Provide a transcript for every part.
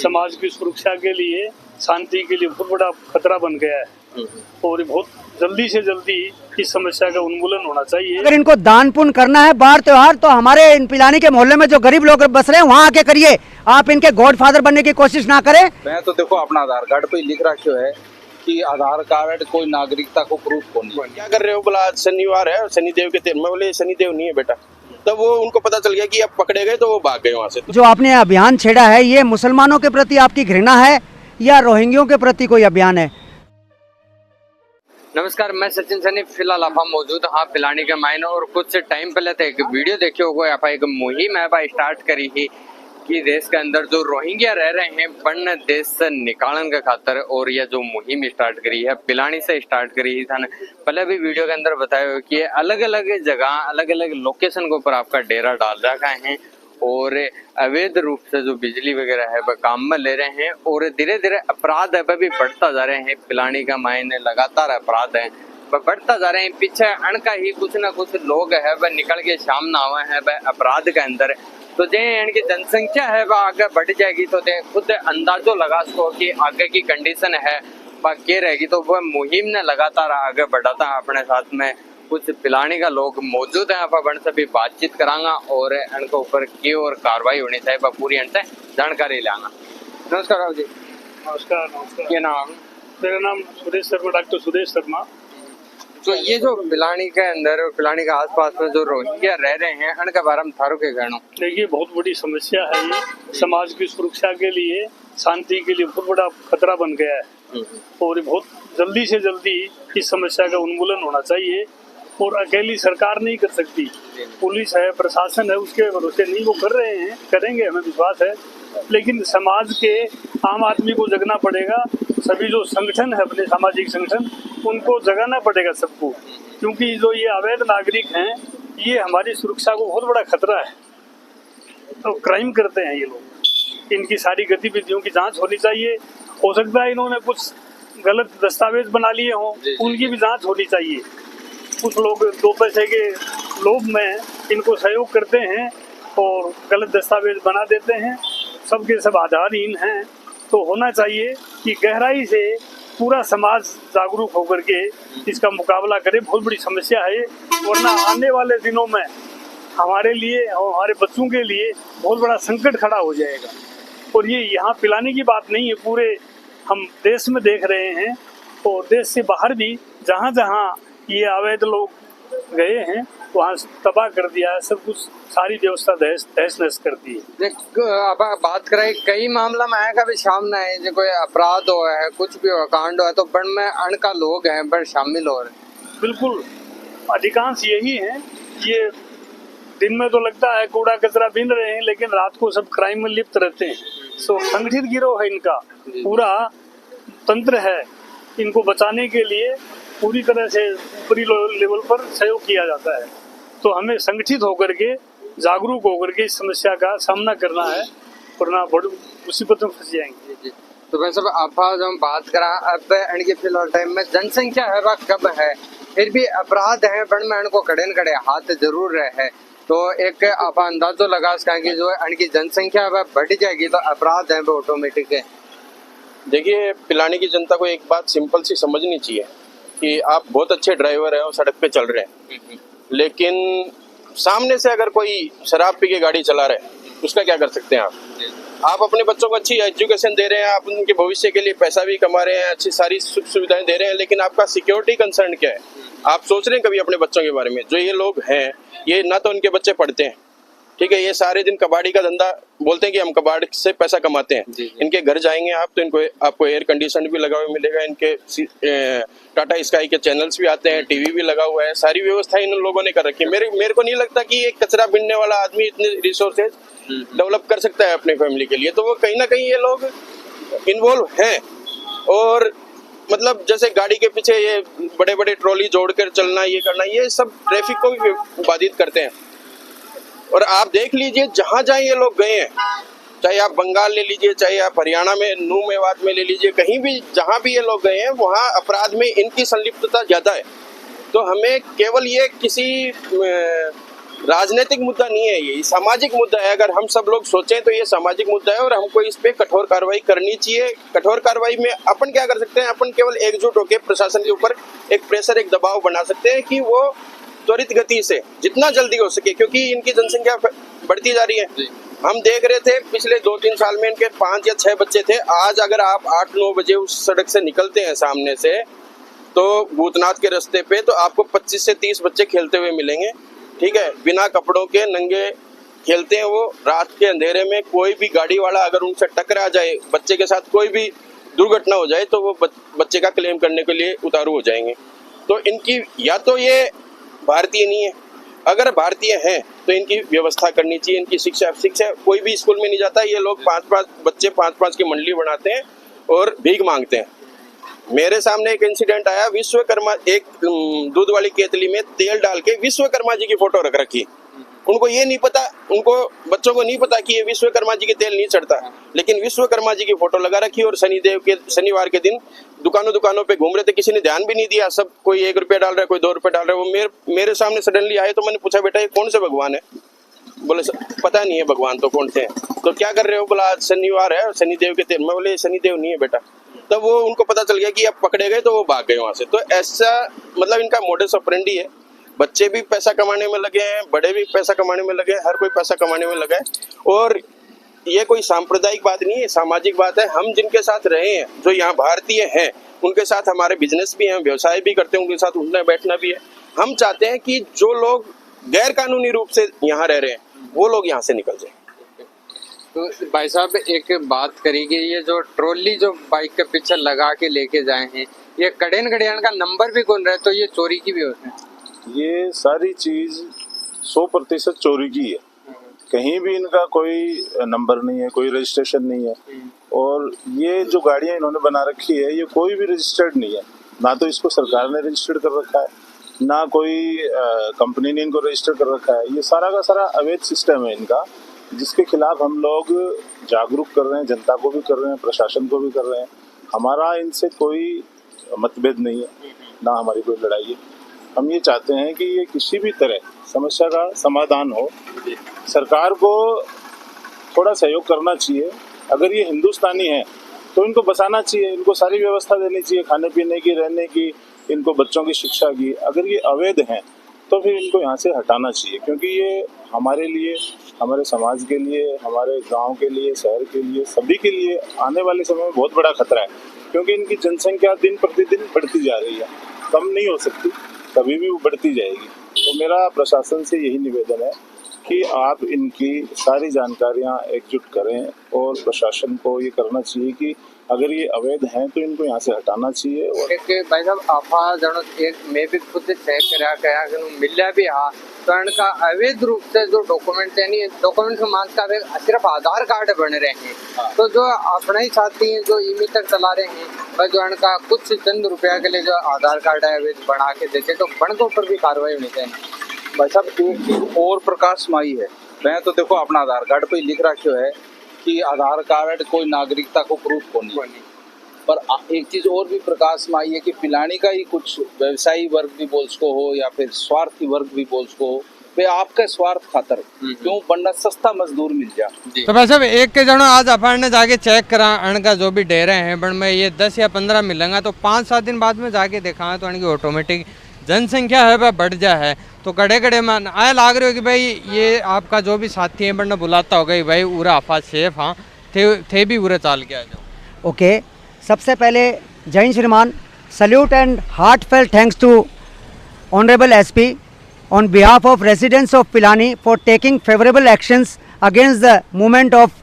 समाज की सुरक्षा के लिए, शांति के लिए बहुत बड़ा खतरा बन गया है और ये बहुत जल्दी से जल्दी इस समस्या का उन्मूलन होना चाहिए। अगर इनको दान पुण्य करना है बार त्योहार तो हमारे इन पिलानी के मोहल्ले में जो गरीब लोग बस रहे हैं वहाँ आके करिए, आप इनके गॉडफादर बनने की कोशिश ना करें। मैं तो देखो अपना आधार कार्ड पे लिख रखा है कि आधार कार्ड कोई नागरिकता को प्रूफ को नहीं। क्या कर रहे हो बोला आज शनिवार है, शनिदेव के दिन। मैं बोले शनिदेव नहीं है बेटा। तब वो उनको पता चल गया कि अब पकड़े गए तो वो भाग गए वहाँ से। जो आपने अभियान छेड़ा है ये मुसलमानों के प्रति आपकी घृणा है या रोहिंग्यों के प्रति कोई अभियान है? नमस्कार, मैं सचिन सनी। फिलहाल आप मौजूद हाँ पिलानी के मायने और कुछ टाइम पहले तो एक वीडियो देखी होगा। आप एक मुहिम है स्टार्ट करी ही कि देश के अंदर जो रोहिंग्या रह रहे हैं बन देश से निकालन के खातर, और यह जो मुहिम स्टार्ट करी है पिलानी से स्टार्ट करी ही था। पहले भी वीडियो के अंदर बताया कि अलग अलग जगह अलग अलग लोकेशन के ऊपर आपका डेरा डाल रखा है और अवैध रूप से जो बिजली वगैरह है वह काम में ले रहे हैं और धीरे धीरे अपराध है वह भी बढ़ता जा रहे हैं। पिलानी का मायने लगातार अपराध है वह बढ़ता जा रहे हैं। पीछे अणका ही कुछ ना कुछ लोग है वह निकल के सामने आवे हैं वह अपराध के अंदर। तो जे इनकी जनसंख्या है वह आगे बढ़ जाएगी तो दे खुद अंदाजो लगा सको कि आगे की कंडीशन है वह क्या रहेगी। तो वह मुहिम ने लगातार आगे बढ़ाता है। अपने साथ में कुछ पिलानी का लोग मौजूद हैं, आप से भी बातचीत करांगा और इनके ऊपर की और कार्रवाई होनी चाहिए वह पूरी इनसे जानकारी लांगा। नमस्कार राव जी। नमस्कार। नमस्कार। क्या नाम? मेरा नाम सुरेश शर्मा, डॉक्टर सुरेश शर्मा। तो ये जो पिलानी के अंदर और पिलानी के आसपास में जो रोहिंग्या रह रहे हैं उनके बारे में थारू के कहना? देखिए बहुत बड़ी समस्या है ये, समाज की सुरक्षा के लिए, शांति के लिए बहुत बड़ा खतरा बन गया है और ये बहुत जल्दी से जल्दी इस समस्या का उन्मूलन होना चाहिए। और अकेली सरकार नहीं कर सकती, पुलिस है, प्रशासन है, उसके भरोसे नहीं, वो कर रहे हैं, करेंगे, हमें विश्वास है। लेकिन समाज के आम आदमी को जगना पड़ेगा। सभी जो संगठन है अपने सामाजिक संगठन उनको जगाना पड़ेगा सबको, क्योंकि जो ये अवैध नागरिक हैं ये हमारी सुरक्षा को बहुत बड़ा खतरा है। तो क्राइम करते हैं ये लोग, इनकी सारी गतिविधियों की जांच होनी चाहिए। हो सकता है इन्होंने कुछ गलत दस्तावेज बना लिए हों, उनकी भी जांच होनी चाहिए। कुछ लोग दो पैसे के लोभ में इनको सहयोग करते हैं और गलत दस्तावेज बना देते हैं, सबके सब आधारहीन हैं। तो होना चाहिए कि गहराई से पूरा समाज जागरूक होकर के इसका मुकाबला करे। बहुत बड़ी समस्या है, वरना आने वाले दिनों में हमारे लिए और हमारे बच्चों के लिए बहुत बड़ा संकट खड़ा हो जाएगा। और ये यहाँ पिलाने की बात नहीं है, पूरे हम देश में देख रहे हैं और देश से बाहर भी जहाँ जहाँ ये अवैध लोग गए हैं वहाँ तबाह कर दिया है, सब कुछ, सारी व्यवस्था तहस नहस कर दी है। अब बात करें कई मामला में आएगा भी सामने है जो कोई अपराध हो है, कुछ भी हो, कांड हो है तो बन में अणका लोग हैं बन शामिल हो रहे। बिल्कुल अधिकांश यही हैं। ये दिन में तो लगता है कूड़ा कचरा बीन रहे हैं, लेकिन रात को सब क्राइम में लिप्त रहते हैं। सो संगठित गिरोह है इनका, पूरा तंत्र है। इनको बचाने के लिए पूरी तरह से ऊपरी लेवल पर सहयोग किया जाता है। तो हमें संगठित होकर के, जागरूक होकर के इस समस्या का सामना करना है, वरना बड़ी मुसीबत में फंस जाएंगे। तो भाई साहब आप जब हम बात करा अब इनके फिलहाल टाइम में जनसंख्या है वह कब है, फिर भी अपराध है बन में इनको कड़े न कड़े हाथ जरूर रहे। तो एक आप अंदाजो लगा सकें कि जो इनकी जनसंख्या वह बढ़ जाएगी तो अपराध है वो ऑटोमेटिक है। देखिए पिलानी की जनता को एक बात सिंपल सी समझनी चाहिए कि आप बहुत अच्छे ड्राइवर हैं और सड़क पे चल रहे हैं, लेकिन सामने से अगर कोई शराब पी के गाड़ी चला रहा है उसका क्या कर सकते हैं आप अपने बच्चों को अच्छी एजुकेशन दे रहे हैं, आप उनके भविष्य के लिए पैसा भी कमा रहे हैं, अच्छी सारी सुख सुविधाएं दे रहे हैं, लेकिन आपका सिक्योरिटी कंसर्न क्या है? आप सोच रहे हैं कभी अपने बच्चों के बारे में? जो ये लोग हैं ये ना तो उनके बच्चे पढ़ते हैं, ठीक है, ये सारे दिन कबाड़ी का धंधा बोलते हैं कि हम कबाड़ से पैसा कमाते हैं। इनके घर जाएंगे आप तो इनको आपको एयर कंडीशन भी लगा हुआ मिलेगा, इनके टाटा स्काई के चैनल्स भी आते हैं, टीवी भी लगा हुआ है, सारी व्यवस्था इन लोगों ने कर रखी है। मेरे को नहीं लगता कि एक कचरा बीनने वाला आदमी इतने रिसोर्सेज डेवलप कर सकता है अपनी फैमिली के लिए। तो वो कहीं ना कहीं ये लोग इन्वॉल्व हैं। और मतलब जैसे गाड़ी के पीछे ये बड़े बड़े ट्रॉली जोड़कर चलना, ये करना, ये सब ट्रैफिक को भी बाधित करते हैं। और आप देख लीजिए जहाँ जहाँ ये लोग गए हैं, चाहे आप बंगाल ले लीजिए, चाहे आप हरियाणा में नू मेवात में ले लीजिए, कहीं भी जहाँ भी ये लोग गए हैं वहाँ अपराध में इनकी संलिप्तता ज्यादा है। तो हमें केवल ये किसी राजनीतिक मुद्दा नहीं है, ये सामाजिक मुद्दा है। अगर हम सब लोग सोचें तो ये सामाजिक मुद्दा है और हमको इस पे कठोर कार्रवाई करनी चाहिए। कठोर कार्रवाई में अपन क्या कर सकते हैं, अपन केवल एकजुट होकर प्रशासन के ऊपर एक प्रेशर, एक दबाव बना सकते हैं कि वो त्वरित गति से जितना जल्दी हो सके, क्योंकि इनकी जनसंख्या बढ़ती जा रही है। हम देख रहे थे पिछले 2-3 साल में इनके 5 या 6 बच्चे थे। आज अगर आप 8-9 बजे उस सड़क से निकलते हैं सामने से, तो भूतनाथ के रास्ते पे, तो आपको 25 से 30 बच्चे खेलते हुए मिलेंगे। ठीक है, बिना कपड़ों के नंगे खेलते हैं वो। रात के अंधेरे में कोई भी गाड़ी वाला अगर उनसे टकरा जाए, बच्चे के साथ कोई भी दुर्घटना हो जाए, तो वो बच्चे का क्लेम करने के लिए उतारू हो जाएंगे। तो इनकी या तो ये भारतीय नहीं है, अगर भारतीय हैं तो इनकी व्यवस्था करनी चाहिए। इनकी शिक्षा कोई भी स्कूल में नहीं जाता। ये लोग 5-5 बच्चे 5-5 की मंडली बनाते हैं और भीख मांगते हैं। मेरे सामने एक इंसिडेंट आया, विश्वकर्मा, एक दूध वाली केतली में तेल डाल के विश्वकर्मा जी की फोटो रख रखी। उनको ये नहीं पता, उनको बच्चों को नहीं पता कि ये विश्वकर्मा जी के तेल नहीं चढ़ता, लेकिन विश्वकर्मा जी की फोटो लगा रखी। और शनिवार के दिन दुकानों पे घूम रहे थे, किसी ने ध्यान भी नहीं दिया। सब कोई 1 रुपया डाल रहा है, कोई 2 रुपये डाल रहा है। वो मेरे सामने सडनली आए, तो मैंने पूछा, बेटा ये कौन से भगवान है? बोले पता नहीं है भगवान तो कौन से हैं। तो क्या कर रहे हो? बोला आज शनिवार है, शनिदेव के तेल। मैं बोले शनिदेव नहीं है बेटा। तब वो उनको पता चल गया कि अब पकड़े गए, तो वो भाग गए वहां से। तो ऐसा मतलब इनका मोडस ऑपरेंडी है। बच्चे भी पैसा कमाने में लगे हैं, बड़े भी पैसा कमाने में लगे हैं, हर कोई पैसा कमाने में लगा है। और ये कोई सांप्रदायिक बात नहीं है, सामाजिक बात है। हम जिनके साथ रहे हैं, जो यहाँ भारतीय हैं, उनके साथ हमारे बिजनेस भी हैं, व्यवसाय भी करते हैं, उनके साथ उठना बैठना भी है। हम चाहते हैं कि जो लोग गैर कानूनी रूप से यहाँ रह रहे हैं, वो लोग यहाँ से निकल जाए। तो भाई साहब एक बात करेंगे, ये जो ट्रॉली जो बाइक के पीछे लगा के लेके जाए हैं, ये कड़ेन घड़ियान का नंबर भी कौन रहे, तो ये चोरी की भी होते हैं? ये सारी चीज 100% चोरी की है। कहीं भी इनका कोई नंबर नहीं है, कोई रजिस्ट्रेशन नहीं है। और ये जो गाड़ियां इन्होंने बना रखी है, ये कोई भी रजिस्टर्ड नहीं है। ना तो इसको सरकार ने रजिस्टर्ड कर रखा है, ना कोई कंपनी ने इनको रजिस्टर कर रखा है। ये सारा का सारा अवैध सिस्टम है इनका, जिसके खिलाफ हम लोग जागरूक कर रहे हैं, जनता को भी कर रहे हैं, प्रशासन को भी कर रहे हैं। हमारा इनसे कोई मतभेद नहीं है, ना हमारी कोई लड़ाई है। हम ये चाहते हैं कि ये किसी भी तरह समस्या का समाधान हो। सरकार को थोड़ा सहयोग करना चाहिए। अगर ये हिंदुस्तानी है तो इनको बसाना चाहिए, इनको सारी व्यवस्था देनी चाहिए, खाने पीने की, रहने की, इनको बच्चों की शिक्षा की। अगर ये अवैध हैं तो फिर इनको यहाँ से हटाना चाहिए, क्योंकि ये हमारे लिए, हमारे समाज के लिए, हमारे गांव के लिए, शहर के लिए, सभी के लिए आने वाले समय में बहुत बड़ा खतरा है। क्योंकि इनकी जनसंख्या दिन प्रतिदिन बढ़ती जा रही है, कम नहीं हो सकती, कभी भी वो बढ़ती जाएगी। तो मेरा प्रशासन से यही निवेदन है कि आप इनकी सारी जानकारियां एकजुट करें और प्रशासन को ये करना चाहिए कि अगर ये अवैध हैं तो इनको यहाँ से हटाना चाहिए। और एक भाई साहब आफा जनो एक मैं भी खुद चेक करा मिला भी हाँ, तो इनका अवैध रूप से जो डॉक्यूमेंट यानी डॉक्यूमेंट के मांग का सिर्फ आधार कार्ड बन रहे हैं। तो जो अपना ही साथी हैं जो ईमेल तक चला रहे हैं, बस जो इनका कुछ चंद रुपया के लिए जो आधार कार्ड है अवैध बना के देते, तो बन के ऊपर भी कार्रवाई होनी चाहिए। भाई साहब एक चीज और प्रकाशमाई है, मैं तो देखो अपना आधार कार्ड पे लिख रखा है कि आधार कार्ड कोई नागरिकता को प्रूफ को नहीं, पर एक चीज और भी प्रकाशमाई है कि पिलानी का ही कुछ व्यवसायी वर्ग भी बोल सको हो या फिर स्वार्थी वर्ग भी बोल सको हो, वे आपके स्वार्थ खातर क्यों बनना सस्ता मजदूर मिल जाए। तो भाई साहब एक के जनो आज अपन ने जाके चेक करा इनका जो भी डेरा है, बन में ये 10 या 15 मिलेंगे, तो 5-7 दिन बाद में जाके देखा तो इनकी ऑटोमेटिक जनसंख्या है वह बढ़ जा है। तो कड़े कड़े में आया लाग रहे हो कि भाई ये आपका जो भी साथी है बनना बुलाता होगा कि भाई उरा आफा सेफ हाँ थे भी उरा चाल के आ जाओ। ओके, सबसे पहले जय हिंद श्रीमान, salute and heartfelt thanks to honourable SP on behalf of residents of Pilani for taking favorable actions against the movement of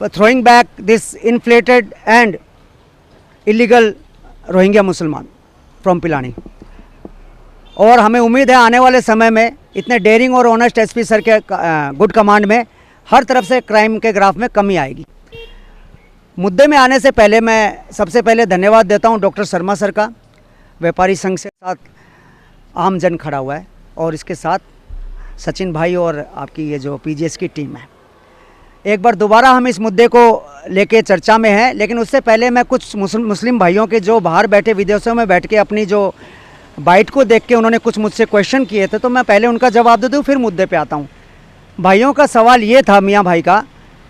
throwing back this inflated and illegal Rohingya मुसलमान from Pilani। और हमें उम्मीद है आने वाले समय में इतने डेयरिंग और ऑनेस्ट एसपी सर के गुड कमांड में हर तरफ से क्राइम के ग्राफ में कमी आएगी। मुद्दे में आने से पहले मैं सबसे पहले धन्यवाद देता हूं डॉक्टर शर्मा सर का। व्यापारी संघ से साथ आम जन खड़ा हुआ है और इसके साथ सचिन भाई और आपकी ये जो पीजीएस की टीम है। एक बार दोबारा हम इस मुद्दे को लेके चर्चा में हैं, लेकिन उससे पहले मैं कुछ मुस्लिम भाइयों के जो बाहर बैठे विदेशों में बैठ के अपनी जो बाइट को देख के उन्होंने कुछ मुझसे क्वेश्चन किए थे, तो मैं पहले उनका जवाब दे दूँ फिर मुद्दे पे आता हूँ। भाइयों का सवाल ये था मियाँ भाई का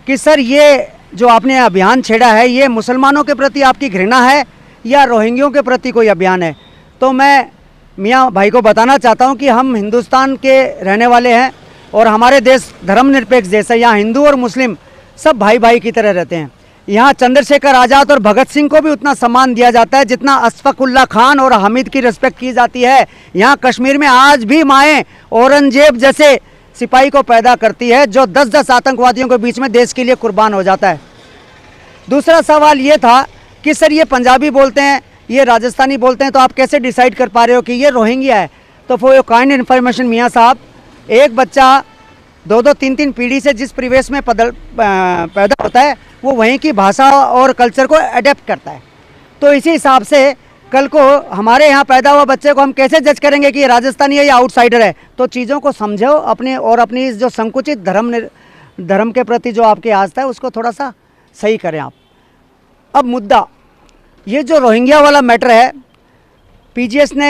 कि सर ये जो आपने अभियान छेड़ा है ये मुसलमानों के प्रति आपकी घृणा है या रोहिंग्यों के प्रति कोई अभियान है? तो मैं मियाँ भाई को बताना चाहता हूँ कि हम हिंदुस्तान के रहने वाले हैं और हमारे देश धर्मनिरपेक्ष देश है। यहाँ हिंदू और मुस्लिम सब भाई भाई की तरह रहते हैं। यहाँ चंद्रशेखर आज़ाद और भगत सिंह को भी उतना सम्मान दिया जाता है जितना अशफाकुल्ला खान और हामिद की रिस्पेक्ट की जाती है। यहाँ कश्मीर में आज भी माएँ औरंगजेब जैसे सिपाही को पैदा करती है जो 10-10 आतंकवादियों के बीच में देश के लिए कुर्बान हो जाता है। दूसरा सवाल ये था कि सर ये पंजाबी बोलते हैं, ये राजस्थानी बोलते हैं, तो आप कैसे डिसाइड कर पा रहे हो कि ये रोहिंग्या है? तो फॉर योर काइंड इन्फॉर्मेशन मियाँ साहब, एक बच्चा 2-2, 3-3 पीढ़ी से जिस परिवेश में पैदा होता है वो वहीं की भाषा और कल्चर को अडेप्ट करता है। तो इसी हिसाब से कल को हमारे यहाँ पैदा हुआ बच्चे को हम कैसे जज करेंगे कि ये राजस्थानी है या आउटसाइडर है? तो चीज़ों को समझो अपने और अपनी जो संकुचित धर्म के प्रति जो आपकी आस्था है उसको थोड़ा सा सही करें आप। अब मुद्दा ये जो रोहिंग्या वाला मैटर है, पीजीएस ने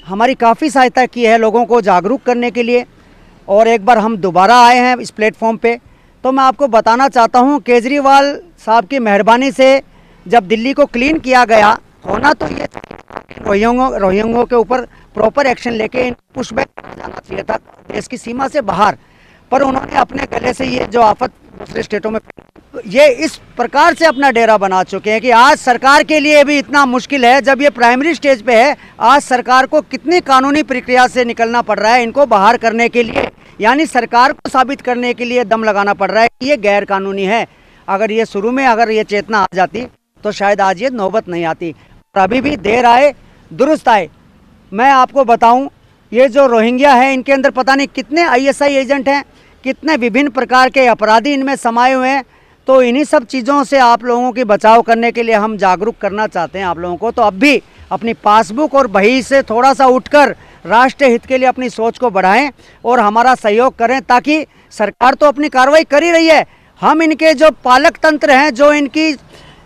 हमारी काफ़ी सहायता की है लोगों को जागरूक करने के लिए, और एक बार हम दोबारा आए हैं इस प्लेटफॉर्म पे। तो मैं आपको बताना चाहता हूँ केजरीवाल साहब की मेहरबानी से जब दिल्ली को क्लीन किया गया, होना तो ये रोहिंग्यों के ऊपर प्रॉपर एक्शन लेके पुशबैक जाना चाहिए था देश की सीमा से बाहर, पर उन्होंने अपने गले से ये जो आफत दूसरे स्टेटों में ये इस प्रकार से अपना डेरा बना चुके हैं कि आज सरकार के लिए भी इतना मुश्किल है। जब ये प्राइमरी स्टेज पे है, आज सरकार को कितनी कानूनी प्रक्रिया से निकलना पड़ रहा है इनको बाहर करने के लिए, यानी सरकार को साबित करने के लिए दम लगाना पड़ रहा है कि ये गैर कानूनी है। अगर ये शुरू में अगर ये चेतना आ जाती तो शायद आज ये नौबत नहीं आती। और अभी भी देर आए दुरुस्त आए। मैं आपको बताऊं, ये जो रोहिंग्या है इनके अंदर पता नहीं कितने आईएसआई एजेंट हैं, कितने विभिन्न प्रकार के अपराधी इनमें समाये हुए हैं। तो इन्हीं सब चीज़ों से आप लोगों की बचाव करने के लिए हम जागरूक करना चाहते हैं आप लोगों को। तो अब भी अपनी पासबुक और बही से थोड़ा सा उठकर राष्ट्र हित के लिए अपनी सोच को बढ़ाएं और हमारा सहयोग करें, ताकि सरकार तो अपनी कार्रवाई कर ही रही है, हम इनके जो पालक तंत्र हैं, जो इनकी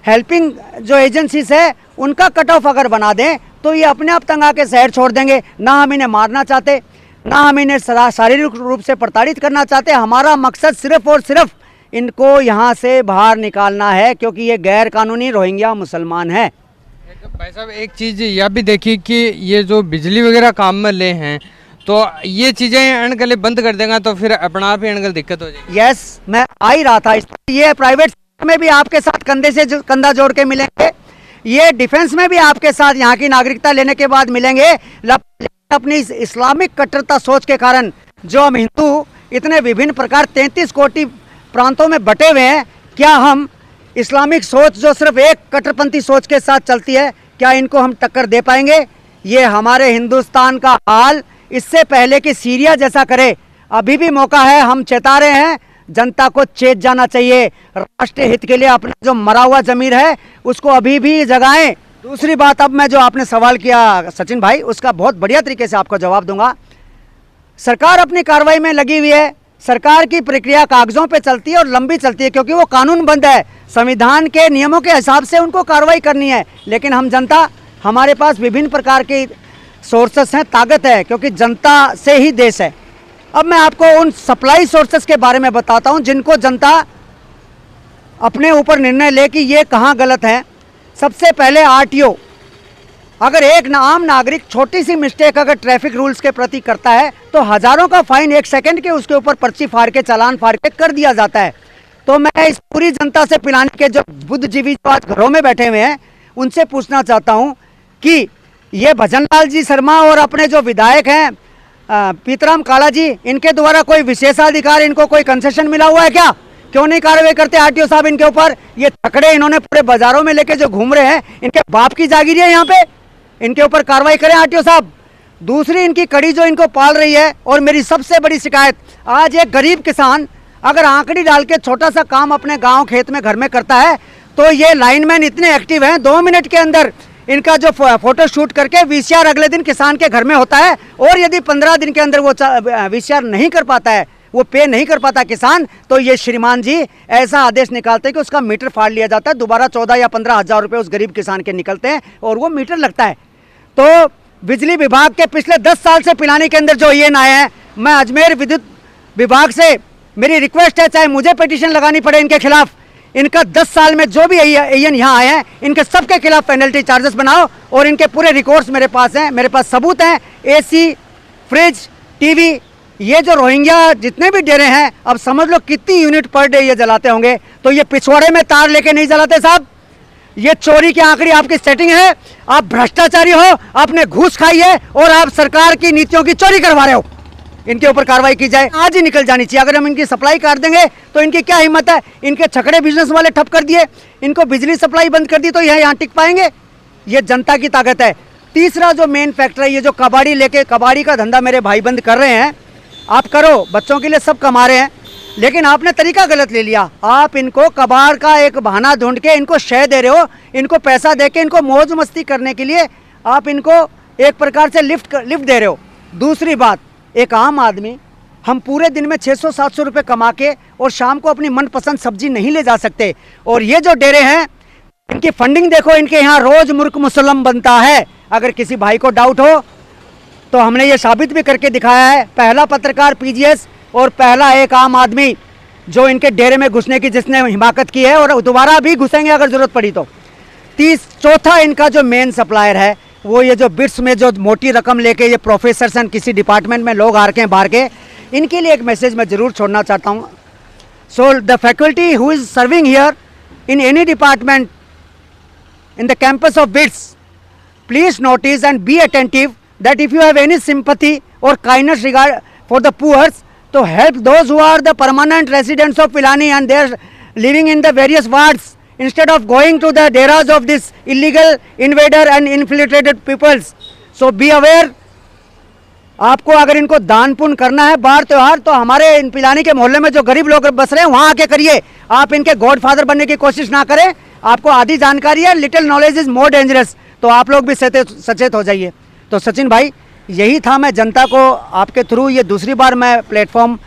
हेल्पिंग जो एजेंसीज है, उनका कट ऑफ अगर बना दें तो ये अपने आप तंग आके शहर छोड़ देंगे। ना हम इन्हें मारना चाहते, ना हम इन्हें शारीरिक रूप से प्रताड़ित करना चाहते। हमारा मकसद सिर्फ और सिर्फ इनको यहाँ से बाहर निकालना है, क्योंकि ये गैर कानूनी रोहिंग्या मुसलमान है। भाई साहब एक चीज़ यह भी देखी कि ये जो बिजली वगैरह काम में ले हैं, तो ये चीज़ें अनगले बंद कर देगा तो फिर अपना आप ही अनगल दिक्कत हो जाएगी। यस, मैं आ ही रहा था। ये प्राइवेट में भी आपके साथ कंधे से कंधा जोड़ के मिलेंगे, ये डिफेंस में भी आपके साथ यहाँ की नागरिकता लेने के बाद मिलेंगे। अपनी इस्लामिक कट्टरता सोच के कारण जो हम हिंदू इतने विभिन्न प्रकार 33 कोटि प्रांतों में बटे हुए हैं, क्या हम इस्लामिक सोच जो सिर्फ एक कट्टरपंथी सोच के साथ चलती है, क्या इनको हम टक्कर दे पाएंगे? ये हमारे हिंदुस्तान का हाल इससे पहले कि सीरिया जैसा करे, अभी भी मौका है। हम चेता रहे हैं, जनता को चेत जाना चाहिए। राष्ट्र हित के लिए अपना जो मरा हुआ जमीर है उसको अभी भी जगाएं। दूसरी बात, अब मैं जो आपने सवाल किया सचिन भाई, उसका बहुत बढ़िया तरीके से आपको जवाब दूंगा। सरकार अपनी कार्रवाई में लगी हुई है, सरकार की प्रक्रिया कागजों पे चलती है और लंबी चलती है, क्योंकि वो कानूनबद्ध है। संविधान के नियमों के हिसाब से उनको कार्रवाई करनी है। लेकिन हम जनता, हमारे पास विभिन्न प्रकार के सोर्सेस हैं, ताकत है, क्योंकि जनता से ही देश है। अब मैं आपको उन सप्लाई सोर्सेस के बारे में बताता हूं जिनको जनता अपने ऊपर निर्णय ले कि ये कहाँ गलत है। सबसे पहले आरटीओ, अगर एक आम नागरिक छोटी सी मिस्टेक अगर ट्रैफिक रूल्स के प्रति करता है तो हज़ारों का फाइन 1 सेकंड के उसके ऊपर पर्ची फाड़ के, चालान फाड़ के कर दिया जाता है। तो मैं इस पूरी जनता से, पिलानी के जो बुद्धिजीवी जो आज घरों में बैठे हुए हैं, उनसे पूछना चाहता हूं कि ये भजनलाल जी शर्मा और अपने जो विधायक हैं पीतराम काला जी, इनके द्वारा कोई विशेषाधिकार, इनको कोई कंसेशन मिला हुआ है क्या? क्यों नहीं कार्रवाई करते आरटीओ साहब इनके ऊपर? ये तकड़े इन्होंने पूरे बाजारों में लेके जो घूम रहे हैं, इनके बाप की जागीर है यहाँ पे, इनके ऊपर कार्रवाई करें आरटीओ साहब। दूसरी, इनकी कड़ी जो इनको पाल रही है, और मेरी सबसे बड़ी शिकायत, आज एक गरीब किसान अगर आंकड़ी डाल के छोटा सा काम अपने गांव खेत में घर में करता है, तो ये लाइनमैन इतने एक्टिव हैं, 2 मिनट के अंदर इनका जो फोटो शूट करके वीसीआर अगले दिन किसान के घर में होता है। और यदि 15 दिन के अंदर वो वीसीआर नहीं कर पाता है, वो पे नहीं कर पाता किसान, तो ये श्रीमान जी ऐसा आदेश निकालते हैं कि उसका मीटर फाड़ लिया जाता है। दोबारा 14 या 15 हज़ार रुपये उस गरीब किसान के निकलते हैं और वो मीटर लगता है। तो बिजली विभाग के पिछले 10 साल से पिलानी के अंदर जो EN आए हैं, मैं अजमेर विद्युत विभाग से मेरी रिक्वेस्ट है, चाहे मुझे पिटीशन लगानी पड़े इनके खिलाफ, इनका 10 साल में जो भी EN यहाँ आए हैं इनके सबके खिलाफ पेनल्टी चार्जेस बनाओ, और इनके पूरे रिकॉर्ड्स मेरे पास हैं, मेरे पास सबूत हैं। AC, फ्रिज, टीवी, ये जो रोहिंग्या जितने भी डेरे हैं, अब समझ लो कितनी यूनिट पर डे ये जलाते होंगे। तो ये पिछवाड़े में तार लेके नहीं जलाते साहब, ये चोरी की आखिरी आपकी सेटिंग है। आप भ्रष्टाचारी हो, आपने घूस खाई है और आप सरकार की नीतियों की चोरी करवा रहे हो। इनके ऊपर कार्रवाई की जाए, आज ही निकल जानी चाहिए। अगर हम इनकी सप्लाई काट देंगे तो इनकी क्या हिम्मत है। इनके छकड़े बिजनेस वाले ठप कर दिए, इनको बिजली सप्लाई बंद कर दी, तो यह यहाँ टिक पाएंगे? ये जनता की ताकत है। तीसरा जो मेन फैक्टर है, ये जो कबाड़ी लेके कबाड़ी का धंधा मेरे भाई बंद कर रहे हैं, आप करो, बच्चों के लिए सब कमा रहे हैं, लेकिन आपने तरीका गलत ले लिया। आप इनको कबाड़ का एक बहाना ढूंढ के इनको शय दे रहे हो, इनको पैसा दे के इनको मौज मस्ती करने के लिए आप इनको एक प्रकार से लिफ्ट दे रहे हो। दूसरी बात, एक आम आदमी, हम पूरे दिन में 600-700 रुपये कमा के और शाम को अपनी मनपसंद सब्जी नहीं ले जा सकते। और ये जो डेरे हैं, इनकी फंडिंग देखो, इनके यहाँ रोज मुर्क मुसल्लम बनता है। अगर किसी भाई को डाउट हो तो हमने ये साबित भी करके दिखाया है। पहला पत्रकार PGS और पहला एक आम आदमी जो इनके डेरे में घुसने की जिसने हिमाकत की है, और दोबारा भी घुसेंगे अगर जरूरत पड़ी तो। चौथा इनका जो मेन सप्लायर है, वो ये जो बिट्स में जो मोटी रकम लेके ये प्रोफेसर सन किसी डिपार्टमेंट में लोग आ के बाहर के, इनके लिए एक मैसेज मैं जरूर छोड़ना चाहता हूँ। So the faculty who is serving here in any department in the campus of BITS, please notice and be attentive that if you have any sympathy or kindness regard for the poor, to help those who are the permanent residents of Pilani and they are living in the various wards, instead of going to the deras of this illegal invader and infiltrated peoples. So be aware. आपको अगर इनको दान पुण्य करना है बार त्योहार, तो हमारे इन पिलानी के मोहल्ले में जो गरीब लोग बस रहे हैं वहाँ आके करिए। आप इनके गॉडफादर बनने की कोशिश ना करें। आपको आधी जानकारी है, little knowledge is more dangerous, तो आप लोग भी सचेत हो जाइए। तो सचिन भाई, यही था, मैं जनता को आपके थ्रू ये दूसरी बार मैं प्लेटफॉर्म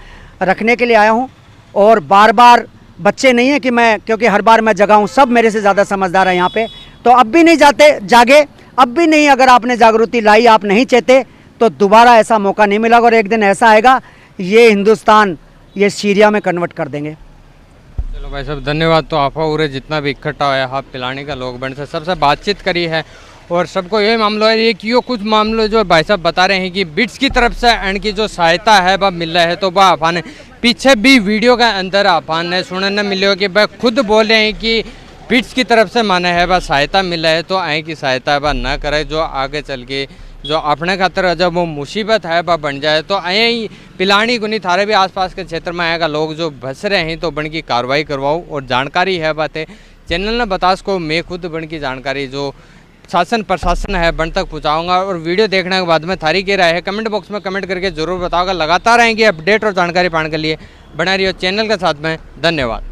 रखने के लिए आया हूँ। और बार बार बच्चे नहीं हैं कि मैं, क्योंकि हर बार मैं जगाऊँ, सब मेरे से ज़्यादा समझदार है यहाँ पे। तो अब भी नहीं जागे, अब भी नहीं, अगर आपने जागृति लाई, आप नहीं चेते, तो दोबारा ऐसा मौका नहीं मिलेगा। और एक दिन ऐसा आएगा, ये हिंदुस्तान ये सीरिया में कन्वर्ट कर देंगे। चलो भाई साहब, धन्यवाद। तो आपा उरे जितना भी इकट्ठा हुआ है पिलानी का लोग बन से सबसे बातचीत करी है, और सबको ये मामला है, ये कि कुछ मामले जो भाई साहब बता रहे हैं कि बिट्स की तरफ से इनकी जो सहायता है वह मिल रहा है। तो वह आपान पीछे भी वीडियो के अंदर आपान ने सुनने मिले हो कि वह खुद बोल रहे हैं कि बिट्स की तरफ से माने है वह सहायता मिल रहा है, तो आए की सहायता वह न करे, जो आगे चल के जो अपने खातर जब वो मुसीबत है वह बन जाए। तो यही पिलानी गुनी थारे भी आसपास के क्षेत्र में आएगा लोग जो बस रहे हैं, तो बन की कार्रवाई करवाओ। और जानकारी है बातें चैनल ने बतास को मैं खुद बन की जानकारी जो शासन प्रशासन है बन तक पहुँचाऊँगा। और वीडियो देखने के बाद में थारी के राय है कमेंट बॉक्स में कमेंट करके ज़रूर बताओगा। लगातार आएंगे अपडेट और जानकारी पाने के लिए बना रही हो चैनल के साथ में। धन्यवाद।